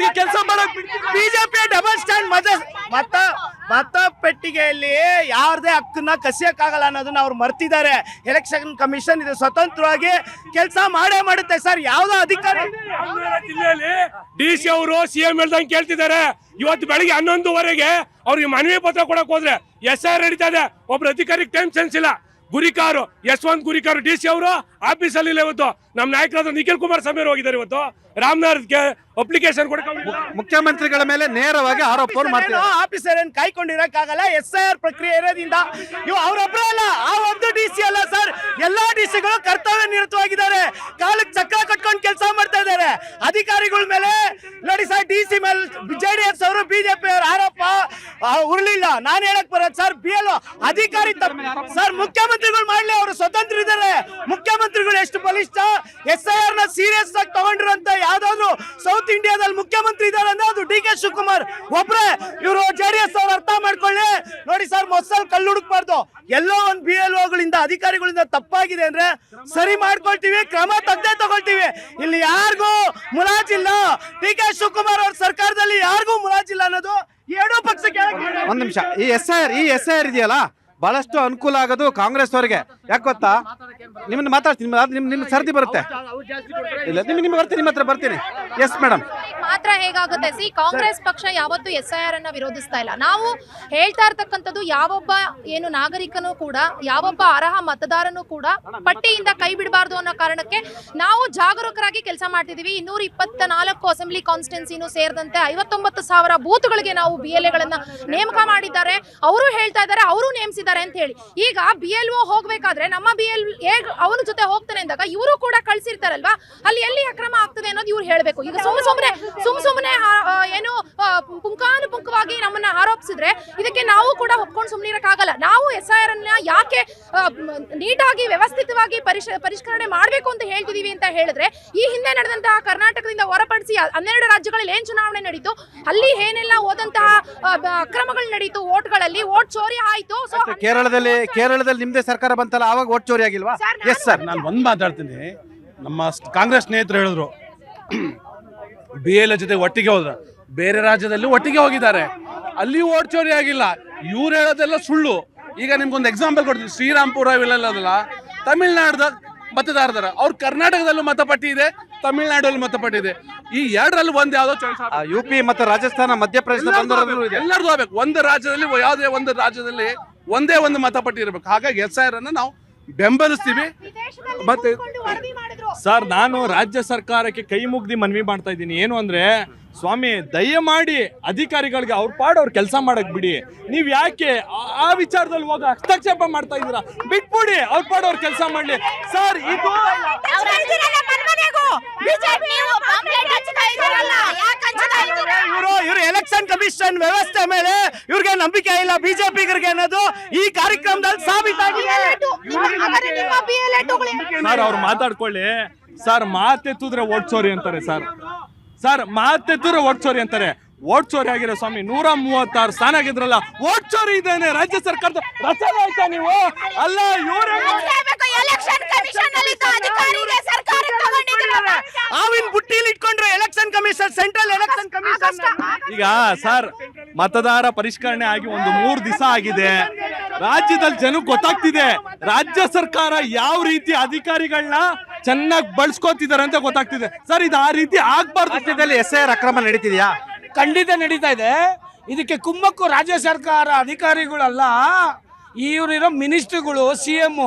ಅವ್ರಿಗೆ ಕೆಲಸ ಮಾಡಕ್ ಬಿಜೆಪಿ ಡಬಲ್ ಸ್ಟ್ಯಾಂಡ್ ಮತ ಪೆಟ್ಟಿಗೆಯಲ್ಲಿ ಯಾರದೇ ಹಕ್ಕನ್ನ ಕಸಿಯಕ್ಕಾಗಲ್ಲ ಅನ್ನೋದನ್ನ ಅವ್ರು ಮರ್ತಿದ್ದಾರೆ. ಎಲೆಕ್ಷನ್ ಕಮಿಷನ್ ಇದು ಸ್ವತಂತ್ರವಾಗಿ ಕೆಲಸ ಮಾಡೇ ಮಾಡುತ್ತೆ ಸರ್. ಯಾವ್ದೋ ಅಧಿಕಾರಿ ಜಿಲ್ಲೆಯಲ್ಲಿ DC ಅವರು CM ಹೇಳ್ದಂಗೆ ಕೇಳ್ತಿದ್ದಾರೆ. ಇವತ್ತು ಬೆಳಿಗ್ಗೆ 11:15 ಅವ್ರಿಗೆ ಮನವಿ ಪತ್ರ ಕೊಡಕ್ ಹೋದ್ರೆ SIR ನಡೀತಾ ಇದೆ. ಒಬ್ರು ಅಧಿಕಾರಿಗೆ ಟೈಮ್ ಸೆನ್ಸ್ ಇಲ್ಲ. ಗುರಿಕಾರು ಯಶವಂತ್ ಗುರಿಕಾರು DC ಅವರು ಆಫೀಸಲ್ಲಿ ಇಲ್ಲ. ಇವತ್ತು ನಮ್ಮ ನಾಯಕರಾದ ನಿಖಿಲ್ ಕುಮಾರಸ್ವಾಮಿ ಅವರು ಹೋಗಿದ್ದಾರೆ. ಇವತ್ತು ರಾಮನಗರಕ್ಕೆ ಅಪ್ಲಿಕೇಶನ್ ಕೊಡಕ್ಕೆ ಮುಖ್ಯಮಂತ್ರಿಗಳ ಮೇಲೆ ನೇರವಾಗಿ ಆರೋಪವನ್ನು ಮಾಡ್ತಿದ್ದಾರೆ. ಆಫೀಸರ್ ಏನ್ ಕಾಯ್ಕೊಂಡಿರಕ್ಕಾಗಲ್ಲ. SIR ಪ್ರಕ್ರಿಯೆ ಇರೋದ್ರಿಂದ ಇವು ಅವರೊಬ್ಬರ ಅಲ್ಲ, ಆ ಒಂದು DC ಅಲ್ಲ ಸರ್, ಎಲ್ಲಾ DCಗಳು ಕರ್ತವ್ಯ ನಿರತವಾಗಿದ್ದಾರೆ. ಕಾಲಕ್ಕೆ ಚಕ್ರ ಕಟ್ಕೊಂಡು ಕೆಲಸ ಮಾಡ್ತಾ ಇದ್ದಾರೆ. ಅಧಿಕಾರಿಗಳ ಮೇಲೆ ನೋಡಿ ಸರ್, DC ಮೇಲೆ JDS ಅವರು BJP ಅವರ ಆರೋಪ ಉರ್ಲಿಲ್ಲ. ನಾನು ಹೇಳಕ್ ಬರೋದು ಸರ್, BLO ಅಧಿಕಾರಿ ಸರ್, ಮುಖ್ಯಮಂತ್ರಿಗಳು ಮಾಡ್ಲಿ, ಅವರು ಸ್ವತಂತ್ರ ಇದ್ದಾರೆ. ಮುಖ್ಯಮಂತ್ರಿಗಳು ಎಷ್ಟು ಬಲಿಷ್ಠ, SIR ನ ಸೀರಿಯಸ್ ಆಗಿ ತಗೊಂಡಿರೋಂತ ಯಾವ್ದಾದ್ರು ಸೌತ್ ಇಂಡಿಯಾದಲ್ಲಿ ಮುಖ್ಯಮಂತ್ರಿ ಇದ್ದಾರೆ ಅಂದ್ರೆ ಅದು DK ಶಿವಕುಮಾರ್ ಒಬ್ರೆ. ಇವರು JDS ಅವ್ರು ಅರ್ಥ ಮಾಡ್ಕೊಳ್ಳಿ. ನೋಡಿ ಸರ್, ಮೊಸಲ್ ಕಲ್ಲು ಹುಡುಕ್ಬಾರ್ದು. ಎಲ್ಲೋ ಒಂದು BLOಗಳಿಂದ ಅಧಿಕಾರಿಗಳಿಂದ ತಪ್ಪಾಗಿದೆ ಅಂದ್ರೆ ಸರಿ ಮಾಡ್ಕೊಳ್ತೀವಿ, ಕ್ರಮ ತಗೊಳ್ತೀವಿ. ಇಲ್ಲಿ ಯಾರಿಗೂ ಮುಲಾಜಿಲ್ಲ. DK ಶಿವಕುಮಾರ್ ಅವ್ರ ಸರ್ಕಾರದಲ್ಲಿ ಯಾರಿಗೂ ಮುಲಾಜಿಲ್ಲ ಅನ್ನೋದು ಎರಡೂ ಪಕ್ಷಕ್ಕೆ. ಒಂದ್ ನಿಮಿಷ, ಈ SIR ಇದೆಯಲ್ಲ, ಬಹಳಷ್ಟು ಅನುಕೂಲ ಆಗೋದು ಕಾಂಗ್ರೆಸ್ ಅವರಿಗೆ. ಯಾಕೆ ಗೊತ್ತಾ, ನಿಮ್ಮನ್ನ ಮಾತಾಡ್ತೀನಿ, ನಿಮ್ ಸರ್ದಿ ಬರುತ್ತೆ. ಇಲ್ಲ ನಿಮ್ಗೆ ಬರ್ತೀನಿ, ನಿಮ್ಮ ಹತ್ರ ಬರ್ತೀನಿ. Yes madam. ಮಾತ್ರ ಹೇಗಾಗುತ್ತೆ ಸಿ, ಕಾಂಗ್ರೆಸ್ ಪಕ್ಷ ಯಾವತ್ತೂ SIR ಅನ್ನ ವಿರೋಧಿಸ್ತಾ ಇಲ್ಲ. ನಾವು ಹೇಳ್ತಾ ಇರ್ತಕ್ಕಂಥದ್ದು, ಯಾವೊಬ್ಬ ಏನು ನಾಗರಿಕನೂ ಕೂಡ, ಯಾವೊಬ್ಬ ಅರ್ಹ ಮತದಾರನೂ ಕೂಡ ಪಟ್ಟಿಯಿಂದ ಕೈ ಬಿಡಬಾರ್ದು ಅನ್ನೋ ಕಾರಣಕ್ಕೆ ನಾವು ಜಾಗರೂಕರಾಗಿ ಕೆಲಸ ಮಾಡ್ತಿದೀವಿ. 224 ಅಸೆಂಬ್ಲಿ ಕಾನ್ಸ್ಟಿಟ್ಯೂನ್ಸಿನೂ ಸೇರಿದಂತೆ 59,000 ಬೂತ್ಗಳಿಗೆ ನಾವು BLAಗಳನ್ನ ನೇಮಕ ಮಾಡಿದ್ದಾರೆ. ಅವರು ಹೇಳ್ತಾ ಇದ್ದಾರೆ, ಅವರು ನೇಮಿಸಿದ್ದಾರೆ ಅಂತ ಹೇಳಿ. ಈಗ BLO ಹೋಗ್ಬೇಕಾದ್ರೆ ನಮ್ಮ BLA ಅವನ ಜೊತೆ ಹೋಗ್ತಾನೆ ಅಂದಾಗ ಇವರು ಕೂಡ ಕಳ್ಸಿರ್ತಾರಲ್ವಾ, ಅಲ್ಲಿ ಎಲ್ಲಿ ಅಕ್ರಮ ಆಗ್ತದೆ ಅನ್ನೋದು ಇವ್ರು ಹೇಳ್ಬೇಕು. ಈಗ ಸುಮ್ಮನೆ ಏನು ಪುಂಖಾನುಪುಂಖವಾಗಿ ನಮ್ಮನ್ನ ಆರೋಪಿಸಿದ್ರೆ ಇದಕ್ಕೆ ನಾವು ಕೂಡ ಒಪ್ಕೊಂಡು ಸುಮ್ಮನಿರಕ್ಕಾಗಲ್ಲ. ನಾವು SIR ಅನ್ನ ಯಾಕೆ ನೀಟಾಗಿ ವ್ಯವಸ್ಥಿತವಾಗಿ ಪರಿಷ್ಕರಣೆ ಮಾಡಬೇಕು ಅಂತ ಹೇಳ್ತಿದೀವಿ ಅಂತ ಹೇಳಿದ್ರೆ, ಈ ಹಿಂದೆ ನಡೆದಂತಹ ಕರ್ನಾಟಕದಿಂದ ಹೊರಪಡಿಸಿ 12 ರಾಜ್ಯಗಳಲ್ಲಿ ಏನ್ ಚುನಾವಣೆ ನಡೀತು, ಅಲ್ಲಿ ಏನೆಲ್ಲ ಹೋದಂತಹ ಅಕ್ರಮಗಳು ನಡೀತು, ಓಟ್ಗಳಲ್ಲಿ ಓಟ್ ಚೋರಿ ಆಯ್ತು. ಕೇರಳದಲ್ಲಿ ನಿಮ್ದೇ ಸರ್ಕಾರ ಬಂತಲ್ಲ, ಆವಾಗ ಓಟ್ ಚೋರಿ ಆಗಿಲ್ವಾ? ಎಸ್ ಸರ್, ನಾನು ಒಂದ್ ಮಾತಾಡ್ತೀನಿ. ನಮ್ಮ ಕಾಂಗ್ರೆಸ್ ಸ್ನೇಹಿತರು ಹೇಳಿದ್ರು BLO ಜೊತೆ ಒಟ್ಟಿಗೆ ಹೋದ್ರ, ಬೇರೆ ರಾಜ್ಯದಲ್ಲಿ ಒಟ್ಟಿಗೆ ಹೋಗಿದ್ದಾರೆ, ಅಲ್ಲಿ ಓಟ್ ಚೋರಿ ಆಗಿಲ್ಲ. ಇವ್ರು ಹೇಳೋದೆಲ್ಲ ಸುಳ್ಳು. ಈಗ ನಿಮ್ಗೊಂದು ಎಕ್ಸಾಂಪಲ್ ಕೊಡ್ತೀನಿ. ಶ್ರೀರಾಮ್ಪುರ ಇವೆಲ್ಲ ತಮಿಳ್ನಾಡ್ದಾಗ ಮತದಾರದಾರ, ಅವ್ರು ಕರ್ನಾಟಕದಲ್ಲೂ ಮತಪಟ್ಟಿ ಇದೆ, ತಮಿಳ್ನಾಡಲ್ಲೂ ಮತಪಟ್ಟಿ ಇದೆ. ಈ ಎರಡರಲ್ಲಿ ಒಂದ್ ಯಾವ್ದೋ ಚಾಯ್ಸ್. UP ಮತ್ತು ರಾಜಸ್ಥಾನ, ಮಧ್ಯಪ್ರದೇಶ ಎಲ್ಲರದು ಆಗ್ಬೇಕು. ಒಂದು ರಾಜ್ಯದಲ್ಲಿ ಯಾವುದೇ ಒಂದು ರಾಜ್ಯದಲ್ಲಿ ಒಂದೇ ಒಂದು ಮತಪಟ್ಟಿ ಇರಬೇಕು. ಹಾಗಾಗಿ SIR ಅನ್ನ ನಾವು ಬೆಂಬಲಿಸ್ತೀವಿ. ಮತ್ತೆ ಸರ್, ನಾನು ರಾಜ್ಯ ಸರ್ಕಾರಕ್ಕೆ ಕೈ ಮುಗ್ದಿ ಮನವಿ ಮಾಡ್ತಾ ಇದ್ದೀನಿ. ಏನು ಅಂದ್ರೆ, ಸ್ವಾಮಿ ದಯಮಾಡಿ ಅಧಿಕಾರಿಗಳಿಗೆ ಅವ್ರ ಪಾಡು ಅವ್ರು ಕೆಲಸ ಮಾಡಕ್ ಬಿಡಿ. ನೀವ್ ಯಾಕೆ ಆ ವಿಚಾರದಲ್ಲಿ ಹೋಗ ಹಸ್ತಕ್ಷೇಪ ಮಾಡ್ತಾ ಇದ್ದೀರಾ? ಬಿಟ್ಬಿಡಿ, ಅವ್ರ ಪಾಡು ಅವ್ರು ಕೆಲಸ ಮಾಡ್ಲಿ. ಸರ್, ಇದು ಇವರು ಎಲೆಕ್ಷನ್ ಕಮಿಷನ್ ವ್ಯವಸ್ಥೆ ಮೇಲೆ ಇವ್ರಿಗೆ ನಂಬಿಕೆ ಇಲ್ಲ, ಬಿಜೆಪಿಗರಿಗೆ ಅನ್ನೋದು ಈ ಕಾರ್ಯಕ್ರಮದಲ್ಲಿ ಸಾಬೀತಾಗಿದೆ. ಸರ್, ಅವ್ರು ಮಾತಾಡ್ಕೊಳ್ಳಿ. ಸರ್, ಮಾತೆತ್ತಿದ್ರೆ ಓಟ್ ಚೋರಿ ಅಂತಾರೆ. ಸರ್ ಮಾತೆತ್ತಿದ್ರೆ ಓಟ್ ಚೋರಿ ಅಂತಾರೆ. ಓಟ್ ಚೋರಿ ಆಗಿರೋ ಸ್ವಾಮಿ 136 ಸ್ಥಾನ ಆಗಿದ್ರಲ್ಲ, ಓಟ್ ಚೋರಿ ಇದೇನೆ ರಾಜ್ಯ ಸರ್ಕಾರದ ರಚನೆ ಆಯ್ತಾ ನೀವು? ಅಲ್ಲ, ಆವಿನ ಬುಟ್ಟಿಲಿ ಇಟ್ಕೊಂಡ್ರೆ election commission, central election commission. ಈಗ ಸರ್, ಮತದಾರ ಪರಿಷ್ಕರಣೆ ಆಗಿ 3 ದಿವಸ ಆಗಿದೆ. ರಾಜ್ಯದಲ್ಲಿ ಜನಕ್ಕೆ ಗೊತ್ತಾಗ್ತಿದೆ ರಾಜ್ಯ ಸರ್ಕಾರ ಯಾವ ರೀತಿ ಅಧಿಕಾರಿಗಳನ್ನ ಚೆನ್ನಾಗಿ ಬಳಸ್ಕೋತಿದ್ದಾರೆ ಅಂತ ಗೊತ್ತಾಗ್ತಿದೆ. ಸರ್, ಇದು ಆ ರೀತಿ ಆಗ್ಬಾರ್ದು. SIR ಅಕ್ರಮ ನಡೀತಿದ್ಯಾ? ಖಂಡಿತ ನಡೀತಾ ಇದೆ. ಇದಕ್ಕೆ ಕುಮ್ಮಕ್ಕು ರಾಜ್ಯ ಸರ್ಕಾರ ಅಧಿಕಾರಿಗಳಲ್ಲ, ಇವರಿರೋ ಮಿನಿಸ್ಟ್ರಿಗಳು, CM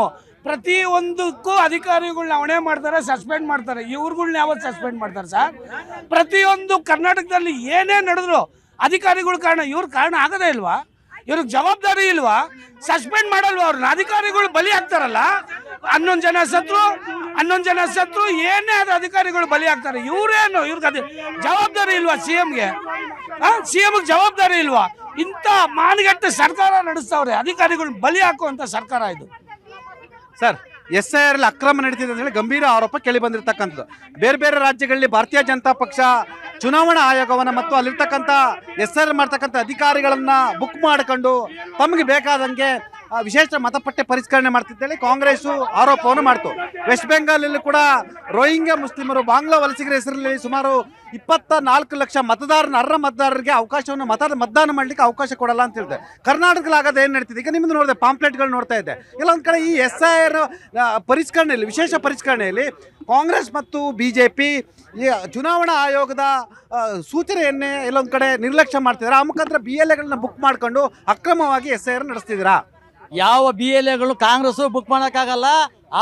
ಪ್ರತಿಯೊಂದಕ್ಕೂ ಅಧಿಕಾರಿಗಳನ್ನ ಹೊಣೆ ಮಾಡ್ತಾರೆ, ಸಸ್ಪೆಂಡ್ ಮಾಡ್ತಾರೆ. ಇವ್ರುಗಳ್ನ ಯಾವತ್ತು ಸಸ್ಪೆಂಡ್ ಮಾಡ್ತಾರೆ ಸರ್? ಪ್ರತಿಯೊಂದು ಕರ್ನಾಟಕದಲ್ಲಿ ಏನೇ ನಡೆದ್ರು ಅಧಿಕಾರಿಗಳು ಕಾರಣ. ಇವ್ರ ಕಾರಣ ಆಗದೇ ಇಲ್ವಾ? ಇವ್ರಿಗೆ ಜವಾಬ್ದಾರಿ ಇಲ್ವಾ? ಸಸ್ಪೆಂಡ್ ಮಾಡಲ್ವಾ ಅವ್ರನ್ನ? ಅಧಿಕಾರಿಗಳು ಬಲಿ ಆಗ್ತಾರಲ್ಲ, 11 ಜನ ಸತ್ರು ಏನೇ ಆದ ಅಧಿಕಾರಿಗಳು ಬಲಿ ಆಗ್ತಾರೆ. ಇವ್ರೇನು, ಇವ್ರಿಗೆ ಜವಾಬ್ದಾರಿ ಇಲ್ವಾ? CMಗೆ ಜವಾಬ್ದಾರಿ ಇಲ್ವಾ? ಇಂಥ ಮಾನಗೆಟ್ಟ ಸರ್ಕಾರ ನಡೆಸ್ತವ್ರೆ, ಅಧಿಕಾರಿಗಳು ಬಲಿ ಹಾಕುವಂತ ಸರ್ಕಾರ ಇದು. ಸರ್, SIR ಅಕ್ರಮ ನಡೀತಿದೆ ಅಂತ ಹೇಳಿ ಗಂಭೀರ ಆರೋಪ ಕೇಳಿ ಬಂದಿರತಕ್ಕಂಥದ್ದು. ಬೇರೆ ರಾಜ್ಯಗಳಲ್ಲಿ ಭಾರತೀಯ ಜನತಾ ಪಕ್ಷ ಚುನಾವಣಾ ಆಯೋಗವನ್ನ ಮತ್ತು ಅಲ್ಲಿರ್ತಕ್ಕಂಥ SIR ಮಾಡ್ತಕ್ಕಂಥ ಅಧಿಕಾರಿಗಳನ್ನ ಬುಕ್ ಮಾಡ್ಕೊಂಡು ತಮಗೆ ಬೇಕಾದಂಗೆ ವಿಶೇಷ ಮತಪಟ್ಟಿ ಪರಿಷ್ಕರಣೆ ಮಾಡ್ತಿದ್ದೇಳಿ ಕಾಂಗ್ರೆಸ್ ಆರೋಪವನ್ನು ಮಾಡ್ತು. ವೆಸ್ಟ್ ಬೆಂಗಾಲಲ್ಲಿ ಕೂಡ ರೋಹಿಂಗ್ಯಾ ಮುಸ್ಲಿಮರು ಬಾಂಗ್ಲಾ ವಲಸಿಗರ ಹೆಸರಲ್ಲಿ ಸುಮಾರು 24 ಲಕ್ಷ ಅರ್ಹ ಮತದಾರರಿಗೆ ಅವಕಾಶವನ್ನು ಮತದಾನ ಮಾಡಲಿಕ್ಕೆ ಅವಕಾಶ ಕೊಡಲ್ಲ ಅಂತ ಹೇಳಿದೆ. ಕರ್ನಾಟಕದಲ್ಲಿ ಆಗೋದು ಏನು ನಡೀತಿದೆ ಈಗ ನಿಮ್ಮದು ನೋಡಿದೆ, ಪಾಂಪ್ಲೆಟ್ಗಳು ನೋಡ್ತಾ ಇದ್ದೆ. ಕೆಲವೊಂದು ಕಡೆ ಈ SIR ಪರಿಷ್ಕರಣೆಯಲ್ಲಿ ವಿಶೇಷ ಪರಿಷ್ಕರಣೆಯಲ್ಲಿ ಕಾಂಗ್ರೆಸ್ ಮತ್ತು BJP ಈ ಚುನಾವಣಾ ಆಯೋಗದ ಸೂಚನೆಯನ್ನೇ ಎಲ್ಲೊಂದು ಕಡೆ ನಿರ್ಲಕ್ಷ್ಯ ಮಾಡ್ತಿದ್ದಾರೆ. ಆ ಮುಖಾಂತರ BLAಗಳನ್ನ ಬುಕ್ ಮಾಡ್ಕೊಂಡು ಅಕ್ರಮವಾಗಿ SIR ನಡೆಸ್ತಿದ್ದೀರಾ? ಯಾವ BLAಗಳು ಕಾಂಗ್ರೆಸ್ ಬುಕ್ ಮಾಡೋಕ್ಕಾಗಲ್ಲ,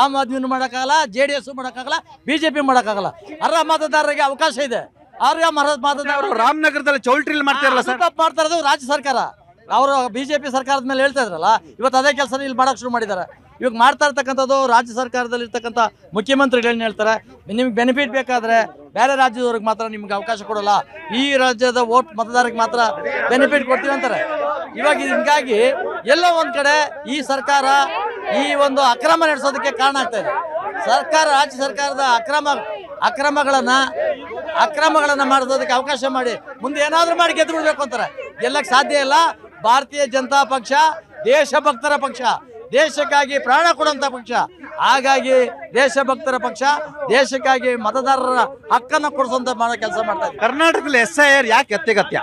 ಆಮ್ ಆದ್ಮಿನೂ ಮಾಡೋಕ್ಕಾಗಲ್ಲ, JDS ಮಾಡೋಕ್ಕಾಗಲ್ಲ, BJP ಮಾಡೋಕ್ಕಾಗಲ್ಲ. ಅರ್ಹ ಮತದಾರರಿಗೆ ಅವಕಾಶ ಇದೆ. ಅರ್ಹ ಮತದಾರರು ರಾಮನಗರದಲ್ಲಿ ಚೌಲ್ಟ್ರಿಲ್ ಮಾಡ್ತಿರಲ್ಲ ಸರ್, ತಪ್ಪು ಮಾಡ್ತಾ ಇರೋದು ರಾಜ್ಯ ಸರ್ಕಾರ. ಅವರು BJP ಸರ್ಕಾರದ ಮೇಲೆ ಹೇಳ್ತಾ ಇದ್ರಲ್ಲ, ಇವತ್ತು ಅದೇ ಕೆಲಸ ಇಲ್ಲಿ ಮಾಡಕ್ಕೆ ಶುರು ಮಾಡಿದ್ದಾರೆ. ಇವಾಗ ಮಾಡ್ತಾ ಇರ್ತಕ್ಕಂಥದ್ದು ರಾಜ್ಯ ಸರ್ಕಾರದಲ್ಲಿ ಇರ್ತಕ್ಕಂಥ ಮುಖ್ಯಮಂತ್ರಿಗಳನ್ನ ಹೇಳ್ತಾರೆ, ನಿಮ್ಗೆ ಬೆನಿಫಿಟ್ ಬೇಕಾದ್ರೆ ಬೇರೆ ರಾಜ್ಯದವ್ರಿಗೆ ಮಾತ್ರ ನಿಮ್ಗೆ ಅವಕಾಶ ಕೊಡೋಲ್ಲ, ಈ ರಾಜ್ಯದ ವೋಟ್ ಮತದಾರರಿಗೆ ಮಾತ್ರ ಬೆನಿಫಿಟ್ ಕೊಡ್ತೀವಿ ಅಂತಾರೆ. ಇವಾಗ ಹಿಂಗಾಗಿ ಎಲ್ಲೋ ಒಂದು ಕಡೆ ಈ ಸರ್ಕಾರ ಈ ಒಂದು ಅಕ್ರಮ ನಡೆಸೋದಕ್ಕೆ ಕಾರಣ ಆಗ್ತಾ ಇದೆ. ರಾಜ್ಯ ಸರ್ಕಾರದ ಅಕ್ರಮಗಳನ್ನ ಮಾಡೋದಕ್ಕೆ ಅವಕಾಶ ಮಾಡಿ ಮುಂದೆ ಏನಾದರೂ ಮಾಡಿ ಗೆದ್ದು ಬಿಡ್ಬೇಕು ಅಂತಾರೆ. ಗೆಲ್ಲಕ್ಕೆ ಸಾಧ್ಯ ಇಲ್ಲ. ಭಾರತೀಯ ಜನತಾ ಪಕ್ಷ ದೇಶಭಕ್ತರ ಪಕ್ಷ, ದೇಶಕ್ಕಾಗಿ ಪ್ರಾಣ ಕೊಡುವಂತ ಪಕ್ಷ. ಹಾಗಾಗಿ ದೇಶಭಕ್ತರ ಪಕ್ಷ ದೇಶಕ್ಕಾಗಿ ಮತದಾರರ ಹಕ್ಕನ್ನು ಕೊಡಿಸುವಂತ ಮಾಡೋ ಕೆಲಸ ಮಾಡ್ತಾ ಇದೆ. ಕರ್ನಾಟಕದಲ್ಲಿ SIR ಯಾಕೆ ಅತ್ಯಗತ್ಯ?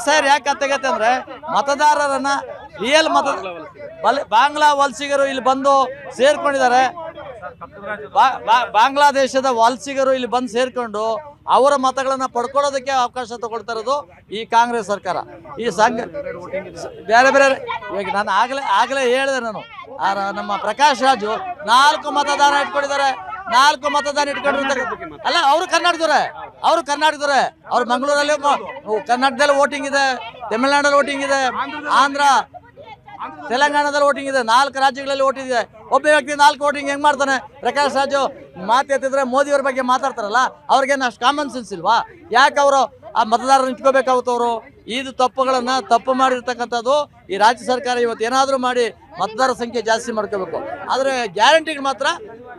SIR ಯಾಕೆ ಅತ್ಯಗತ್ಯ ಅಂದ್ರೆ ಮತದಾರರನ್ನ ರಿಯಲ್ ಬಾಂಗ್ಲಾ ವಲಸಿಗರು ಇಲ್ಲಿ ಬಂದು ಸೇರ್ಕೊಂಡಿದ್ದಾರೆ. ಬಾಂಗ್ಲಾದೇಶದ ವಲಸಿಗರು ಇಲ್ಲಿ ಬಂದು ಸೇರ್ಕೊಂಡು ಅವರ ಮತಗಳನ್ನ ಪಡ್ಕೊಳ್ಳೋದಕ್ಕೆ ಅವಕಾಶ ತಗೊಳ್ತಾ ಇರೋದು ಈ ಕಾಂಗ್ರೆಸ್ ಸರ್ಕಾರ. ಈ ಬೇರೆ ಬೇರೆ ಇವಾಗ ನಾನು ಆಗಲೇ ಹೇಳಿದೆ, ನಮ್ಮ ಪ್ರಕಾಶ್ ರಾಜು 4 ಮತದಾನ ಇಟ್ಕೊಂಡಿದ್ದಾರೆ. 4 ಮತದಾನ ಇಟ್ಕೊಂಡಿರ್ತಾರೆ ಅಲ್ಲ, ಅವರು ಕರ್ನಾಟಕದವರೇ. ಅವ್ರು ಮಂಗಳೂರಲ್ಲಿ ಕರ್ನಾಟಕದಲ್ಲಿ ವೋಟಿಂಗ್ ಇದೆ, ತಮಿಳುನಾಡಲ್ಲಿ ವೋಟಿಂಗ್ ಇದೆ, ಆಂಧ್ರ ತೆಲಂಗಾಣದಲ್ಲಿ ವೋಟಿಂಗ್ ಇದೆ, 4 ರಾಜ್ಯಗಳಲ್ಲಿ ವೋಟಿಂಗ್ ಇದೆ. ಒಬ್ಬ ವ್ಯಕ್ತಿ 4 ವೋಟಿಂಗ್ ಹೆಂಗ್ ಮಾಡ್ತಾನೆ? ಪ್ರಕಾಶ್ ರಾಜು ಮಾತೆತ್ತಿದ್ರೆ ಮೋದಿಯವ್ರ ಬಗ್ಗೆ ಮಾತಾಡ್ತಾರಲ್ಲ, ಅವ್ರಿಗೇನು ಅಷ್ಟು ಕಾಮನ್ ಸೆನ್ಸ್ ಇಲ್ವಾ? ಯಾಕೆ ಅವರು ಆ ಮತದಾರರು ನಿಂತ್ಕೋಬೇಕಾಗುತ್ತೆ? ಅವರು ಇದು ತಪ್ಪು ಮಾಡಿರ್ತಕ್ಕಂಥದ್ದು ಈ ರಾಜ್ಯ ಸರ್ಕಾರ ಇವತ್ತು ಏನಾದರೂ ಮಾಡಿ ಮತದಾರ ಸಂಖ್ಯೆ ಜಾಸ್ತಿ ಮಾಡ್ಕೋಬೇಕು. ಆದರೆ ಗ್ಯಾರಂಟಿಗಳು ಮಾತ್ರ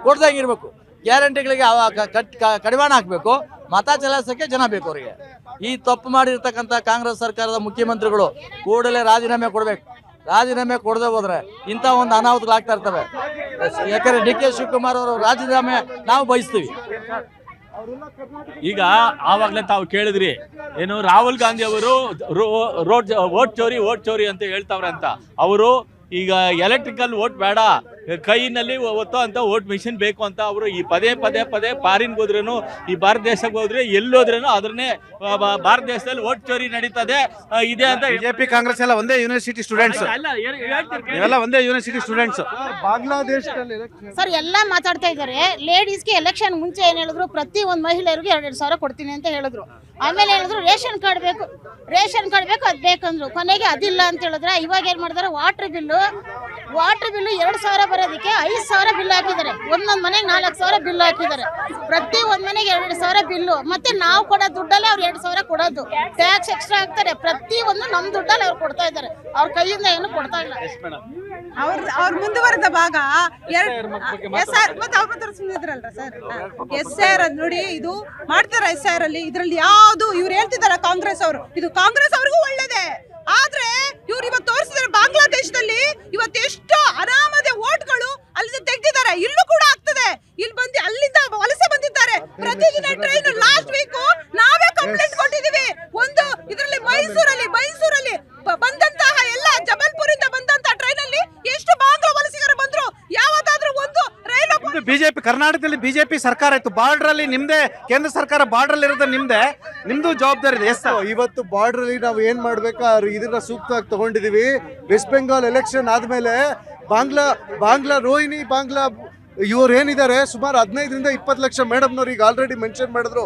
ಕೊಡ್ದಂಗಿರ್ಬೇಕು. ಗ್ಯಾರಂಟಿಗಳಿಗೆ ಕಡಿವಾಣ ಹಾಕಬೇಕು. ಮತ ಚಲಾಯಿಸೋಕ್ಕೆ ಜನ ಬೇಕು ಅವರಿಗೆ. ಈ ತಪ್ಪು ಮಾಡಿರ್ತಕ್ಕಂಥ ಕಾಂಗ್ರೆಸ್ ಸರ್ಕಾರದ ಮುಖ್ಯಮಂತ್ರಿಗಳು ಕೂಡಲೇ ರಾಜೀನಾಮೆ ಕೊಡಬೇಕು. ರಾಜೀನಾಮೆ ಕೊಡದೆ ಹೋದ್ರೆ ಇಂಥ ಒಂದು ಅನಾಹುತಗಳಾಗ್ತಾ ಇರ್ತವೆ. ಯಾಕಂದ್ರೆ DK ಶಿವಕುಮಾರ್ ಅವರು ರಾಜೀನಾಮೆ ನಾವು ಬಯಸ್ತೀವಿ. ಈಗ ಆವಾಗಲೇ ತಾವು ಕೇಳಿದ್ರಿ ಏನು, ರಾಹುಲ್ ಗಾಂಧಿ ಅವರು ವೋಟ್ ಚೋರಿ ಅಂತ ಹೇಳ್ತಾವ್ರೆ ಅಂತ. ಅವರು ಈಗ ಎಲೆಕ್ಟ್ರಿಕಲ್ ವೋಟ್ ಬೇಡ, ಕೈನಲ್ಲಿ ಒತ್ತೋ ಅಂತ ವೋಟ್ ಮಿಷಿನ್ ಬೇಕು ಅಂತ ಅವರು ಈ ಪದೇ ಫಾರಿನ್ಗೆ ಹೋದ್ರೂ, ಈ ಭಾರತ ದೇಶಕ್ಕೆ ಹೋದ್ರೆ ಎಲ್ಲೋದ್ರೂ ಅದನ್ನೇ ಭಾರತ ದೇಶದಲ್ಲಿ ವೋಟ್ ಚೋರಿ ನಡೀತದೆ ಇದೆ ಅಂತ. BJP ಕಾಂಗ್ರೆಸ್ ಎಲ್ಲ ಒಂದೇ ಯೂನಿವರ್ಸಿಟಿ ಸ್ಟೂಡೆಂಟ್ಸ್, ನೀವೆಲ್ಲ ಒಂದೇ ಯೂನಿವರ್ಸಿಟಿ ಸ್ಟೂಡೆಂಟ್ಸ್. ಬಾಂಗ್ಲಾದೇಶದಲ್ಲಿ ಸರ್ ಎಲ್ಲ ಮಾತಾಡ್ತಾ ಇದ್ದಾರೆ. ಲೇಡೀಸ್ಗೆ ಎಲೆಕ್ಷನ್ ಮುಂಚೆ ಏನ್ ಹೇಳಿದ್ರು, ಪ್ರತಿ ಒಂದು ಮಹಿಳೆಯರಿಗೆ 2,000 ಸಾವಿರ ಕೊಡ್ತೀನಿ ಅಂತ ಹೇಳಿದ್ರು. ಆಮೇಲೆ ಹೇಳಿದ್ರು ರೇಷನ್ ಕಾರ್ಡ್ ಬೇಕು, ಅದ್ ಬೇಕಂದ್ರು. ಕೊನೆಗೆ ಅದಿಲ್ಲ ಅಂತ ಹೇಳಿದ್ರೆ ಇವಾಗ ಏನ್ ಮಾಡಿದಾರೆ, ವಾಟರ್ ಬಿಲ್ಲು 2,000 ಬರೋದಕ್ಕೆ 5,000 ಬಿಲ್ ಹಾಕಿದ್ದಾರೆ. ಒಂದೊಂದ್ ಮನೆಗೆ 4,000 ಬಿಲ್ ಹಾಕಿದ್ದಾರೆ. ಪ್ರತಿ ಒಂದ್ ಮನೆಗೆ 2,000 ಬಿಲ್ಲು. ಮತ್ತೆ ನಾವು ಕೊಡೋ ದುಡ್ಡಲ್ಲೇ ಅವ್ರು 2,000 ಕೊಡೋದು. ಟ್ಯಾಕ್ಸ್ ಎಕ್ಸ್ಟ್ರಾ ಹಾಕ್ತಾರೆ. ಪ್ರತಿ ಒಂದು ನಮ್ ದುಡ್ಡಲ್ಲಿ ಅವ್ರು ಕೊಡ್ತಾ ಇದ್ದಾರೆ. ಅವ್ರ ಕೈಯಿಂದ ಏನು ಕೊಡ್ತಾ ಇಲ್ಲ. ಅವ್ರ ಮುಂದುವರೆದ ಭಾಗ SIR ನೋಡಿ, ಇದು ಮಾಡ್ತಾರೆ SIR ಅಲ್ಲಿ. ಇದ್ರಲ್ಲಿ ಯಾವ್ದು ಇವ್ರು ಹೇಳ್ತಿದಾರೆ ಕಾಂಗ್ರೆಸ್ ಅವರು, ಇದು ಕಾಂಗ್ರೆಸ್ ಅವ್ರಿಗೂ ಒಳ್ಳೇದೇ. ಆದ್ರೆ ಇವ್ರು ಇವತ್ತು ತೋರಿಸಿದ್ರೆ ಬಾಂಗ್ಲಾದೇಶದಲ್ಲಿ ಇವತ್ತು ಎಷ್ಟು ಆರಾಮದ ವೋಟ್ಗಳು ಅಲ್ಲಿಂದ ತೆಗ್ದಿದ್ದಾರೆ. ಇಲ್ಲೂ ಕೂಡ ಆಗ್ತದೆ. ಇಲ್ಲಿ ಬಂದು ಅಲ್ಲಿಂದ ವಲಸೆ ಬಂದಿದ್ದಾರೆ. ಪ್ರತಿದಿನ ಟ್ರೈನ್ ಲಾಸ್ಟ್ ವೀಕ್ ನಾವೇ ಕಂಪ್ಲೇಂಟ್ ಕೊಟ್ಟಿದೀವಿ. ಒಂದು ಇದರಲ್ಲಿ ಮೈಸೂರಲ್ಲಿ ಬಂದಂತಹ ಎಲ್ಲ ಜಬಲ್ಪುರಿಂದ ಬಂದಂತಹ ಟ್ರೈನ್ ಅಲ್ಲಿ ಎಷ್ಟು ಬಾಂಗ್ಲಾ ವಲಸಿಗರು ಬಂದ್ರು. ಯಾವತ್ತಾದ್ರೂ ಒಂದು ರೈಲು BJP ಕರ್ನಾಟಕದಲ್ಲಿ BJP ಸರ್ಕಾರ ಇತ್ತು. ಬಾರ್ಡರ್ ಅಲ್ಲಿ ನಿಮ್ದೇ, ಕೇಂದ್ರ ಸರ್ಕಾರ ಬಾರ್ಡರ್ ಅಲ್ಲಿ ಇರೋದು ನಿಮ್ದು ಜವಾಬ್ದಾರಿ ಇದೆ. ಇವತ್ತು ಬಾರ್ಡರ್ ಅಲ್ಲಿ ನಾವು ಏನ್ ಮಾಡ್ಬೇಕಾ ಇದನ್ನ ಸೂಕ್ತವಾಗಿ ತಗೊಂಡಿದೀವಿ. ವೆಸ್ಟ್ ಬೆಂಗಾಲ್ ಎಲೆಕ್ಷನ್ ಆದ್ಮೇಲೆ ಬಾಂಗ್ಲಾ ರೋಹಿಣಿ ಇವ್ರು ಏನಿದ್ದಾರೆ ಸುಮಾರು 15ರಿಂದ 20 ಲಕ್ಷ ಮೇಡಮ್ನವ್ರು ಈಗ ಆಲ್ರೆಡಿ ಮೆನ್ಷನ್ ಮಾಡಿದ್ರು.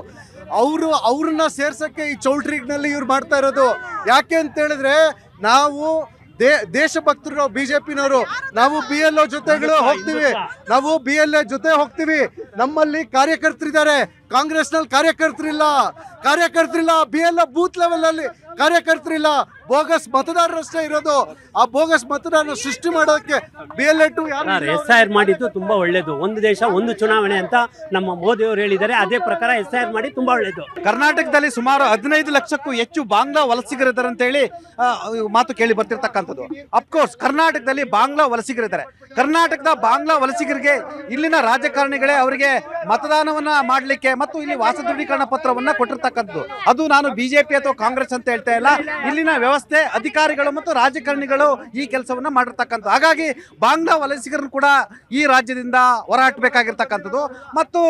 ಅವ್ರನ್ನ ಸೇರ್ಸಕ್ಕೆ ಈ ಚೌಲ್ಟ್ರಿನಲ್ಲಿ ಇವ್ರು ಮಾಡ್ತಾ ಇರೋದು. ಯಾಕೆ ಅಂತ ಹೇಳಿದ್ರೆ ನಾವು ದೇಶಭಕ್ತರು BJPನವರು, ನಾವು BLO ಜೊತೆಗಳು ಹೋಗ್ತೀವಿ, ನಾವು BLA ಜೊತೆ ಹೋಗ್ತೀವಿ. ನಮ್ಮಲ್ಲಿ ಕಾರ್ಯಕರ್ತರಿದ್ದಾರೆ, ಕಾಂಗ್ರೆಸ್ನಲ್ಲಿ ಕಾರ್ಯಕರ್ತರಿಲ್ಲ. BLO ಬೂತ್ ಲೆವೆಲ್ ಅಲ್ಲಿ ಕಾರ್ಯಕರ್ತರಿಲ್ಲ. ಬೋಗಸ್ ಮತದಾರರಷ್ಟೇ ಇರೋದು. ಆ ಬೋಗಸ್ ಮತದಾರನ ಸೃಷ್ಟಿ ಮಾಡೋದಕ್ಕೆ BLA 2 SIR ಮಾಡಿದ್ದು ತುಂಬಾ ಒಳ್ಳೇದು. ಒಂದು ದೇಶ ಒಂದು ಚುನಾವಣೆ ಅಂತ ನಮ್ಮ ಮೋದಿ ಅವರು ಹೇಳಿದ್ದಾರೆ. ಅದೇ ಪ್ರಕಾರ SIR ಮಾಡಿ ತುಂಬಾ ಒಳ್ಳೇದು. ಕರ್ನಾಟಕದಲ್ಲಿ ಸುಮಾರು 15 ಲಕ್ಷಕ್ಕೂ ಹೆಚ್ಚು ಬಾಂಗ್ಲಾ ವಲಸಿಗರಿದ್ದಾರೆ ಅಂತ ಹೇಳಿ ಮಾತು ಕೇಳಿ ಬರ್ತಿರ್ತಕ್ಕಂಥದ್ದು. ಅಫ್ಕೋರ್ಸ್ ಕರ್ನಾಟಕದಲ್ಲಿ ಬಾಂಗ್ಲಾ ವಲಸಿಗರಿದ್ದಾರೆ. ಕರ್ನಾಟಕದ ಬಾಂಗ್ಲಾ ವಲಸಿಗರಿಗೆ ಇಲ್ಲಿನ ರಾಜಕಾರಣಿಗಳೇ ಅವರಿಗೆ ಮತದಾನವನ್ನ ಮಾಡಲಿಕ್ಕೆ ಮತ್ತು ಇಲ್ಲಿ ವಾಸ ದೃಢೀಕರಣ ಪತ್ರವನ್ನ ಕೊಟ್ಟಿರ್ತಕ್ಕಂಥದ್ದು. ಅದು ನಾನು ಬಿಜೆಪಿ ಅಥವಾ ಕಾಂಗ್ರೆಸ್ ಅಂತ ಹೇಳ್ತಾ ಇಲ್ಲ. ಇಲ್ಲಿನ ವ್ಯವಸ್ಥೆ, ಅಧಿಕಾರಿಗಳು ಮತ್ತು ರಾಜಕಾರಣಿಗಳು ಈ ಕೆಲಸವನ್ನ ಮಾಡಿರ್ತಕ್ಕಂಥದ್ದು. ಹಾಗಾಗಿ ಬಾಂಗ್ಲಾ ವಲಸಿಗರನ್ನು ಕೂಡ ಈ ರಾಜ್ಯದಿಂದ ಹೊರಹಾಕಬೇಕಾಗಿರ್ತಕ್ಕಂಥದ್ದು ಮತ್ತು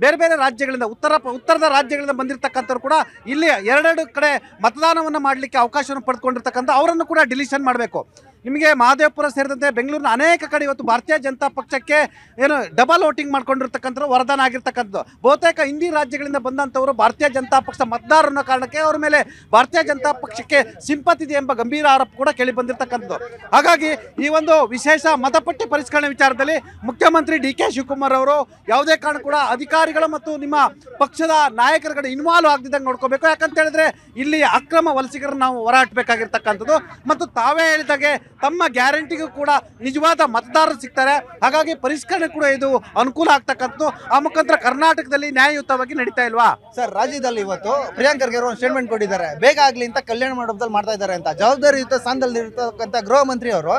ಬೇರೆ ಬೇರೆ ರಾಜ್ಯಗಳಿಂದ ಉತ್ತರದ ರಾಜ್ಯಗಳಿಂದ ಬಂದಿರತಕ್ಕಂಥವ್ರು ಕೂಡ ಇಲ್ಲಿ ಎರಡೆರಡು ಕಡೆ ಮತದಾನವನ್ನು ಮಾಡಲಿಕ್ಕೆ ಅವಕಾಶವನ್ನು ಪಡೆದುಕೊಂಡಿರ್ತಕ್ಕಂಥ ಅವರನ್ನು ಕೂಡ ಡಿಲೀಷನ್ ಮಾಡಬೇಕು. ನಿಮಗೆ ಮಹದೇವಪುರ ಸೇರಿದಂತೆ ಬೆಂಗಳೂರಿನ ಅನೇಕ ಕಡೆ ಇವತ್ತು ಭಾರತೀಯ ಜನತಾ ಪಕ್ಷಕ್ಕೆ ಏನು ಡಬಲ್ ವೋಟಿಂಗ್ ಮಾಡ್ಕೊಂಡಿರ್ತಕ್ಕಂಥ ವರದಾನ ಆಗಿರ್ತಕ್ಕಂಥದ್ದು. ಬಹುತೇಕ ಹಿಂದಿ ರಾಜ್ಯಗಳಿಂದ ಬಂದಂಥವರು ಭಾರತೀಯ ಜನತಾ ಪಕ್ಷ ಮತದಾರ ಅನ್ನೋ ಕಾರಣಕ್ಕೆ ಅವ್ರ ಮೇಲೆ ಭಾರತೀಯ ಜನತಾ ಪಕ್ಷಕ್ಕೆ ಸಿಂಪತಿ ಇದೆ ಎಂಬ ಗಂಭೀರ ಆರೋಪ ಕೂಡ ಕೇಳಿ ಬಂದಿರತಕ್ಕಂಥದ್ದು. ಹಾಗಾಗಿ ಈ ಒಂದು ವಿಶೇಷ ಮತಪಟ್ಟಿ ಪರಿಷ್ಕರಣೆ ವಿಚಾರದಲ್ಲಿ ಮುಖ್ಯಮಂತ್ರಿ DK ಶಿವಕುಮಾರ್ ಅವರು ಯಾವುದೇ ಕಾರಣ ಕೂಡ ಅಧಿಕಾರಿಗಳು ಮತ್ತು ನಿಮ್ಮ ಪಕ್ಷದ ನಾಯಕರ ಕಡೆ ಇನ್ವಾಲ್ವ್ ಆಗದಿದ್ದಂಗೆ ನೋಡ್ಕೋಬೇಕು. ಯಾಕಂತ ಹೇಳಿದ್ರೆ ಇಲ್ಲಿ ಅಕ್ರಮ ವಲಸಿಗರನ್ನು ನಾವು ಹೊರಹಾಕಬೇಕಾಗಿರ್ತಕ್ಕಂಥದ್ದು. ಮತ್ತು ತಾವೇ ಹೇಳಿದಾಗೆ ತಮ್ಮ ಗ್ಯಾರಂಟಿಗೂ ಕೂಡ ನಿಜವಾದ ಮತದಾರರು ಸಿಗ್ತಾರೆ. ಹಾಗಾಗಿ ಪರಿಷ್ಕರಣೆ ಕೂಡ ಇದು ಅನುಕೂಲ ಆಗ್ತಕ್ಕಂಥದ್ದು. ಆ ಮುಖಾಂತರ ಕರ್ನಾಟಕದಲ್ಲಿ ನ್ಯಾಯಯುತವಾಗಿ ನಡೀತಾ ಇಲ್ವಾ ಸರ್? ರಾಜ್ಯದಲ್ಲಿ ಇವತ್ತು ಪ್ರಿಯಾಂಕ್ ಖರ್ಗೆ ಅವರು ಒಂದು ಸ್ಟೇಟ್ಮೆಂಟ್ ಕೊಟ್ಟಿದ್ದಾರೆ, ಬೇಗ ಆಗ್ಲಿ ಅಂತ ಕಲ್ಯಾಣ ಮಂಟಪದಲ್ಲಿ ಮಾಡ್ತಾ ಇದ್ದಾರೆ ಅಂತ. ಜವಾಬ್ದಾರಿಯುತ ಸ್ಥಾನದಲ್ಲಿ ಇರತಕ್ಕಂಥ ಗೃಹ ಮಂತ್ರಿ ಅವರು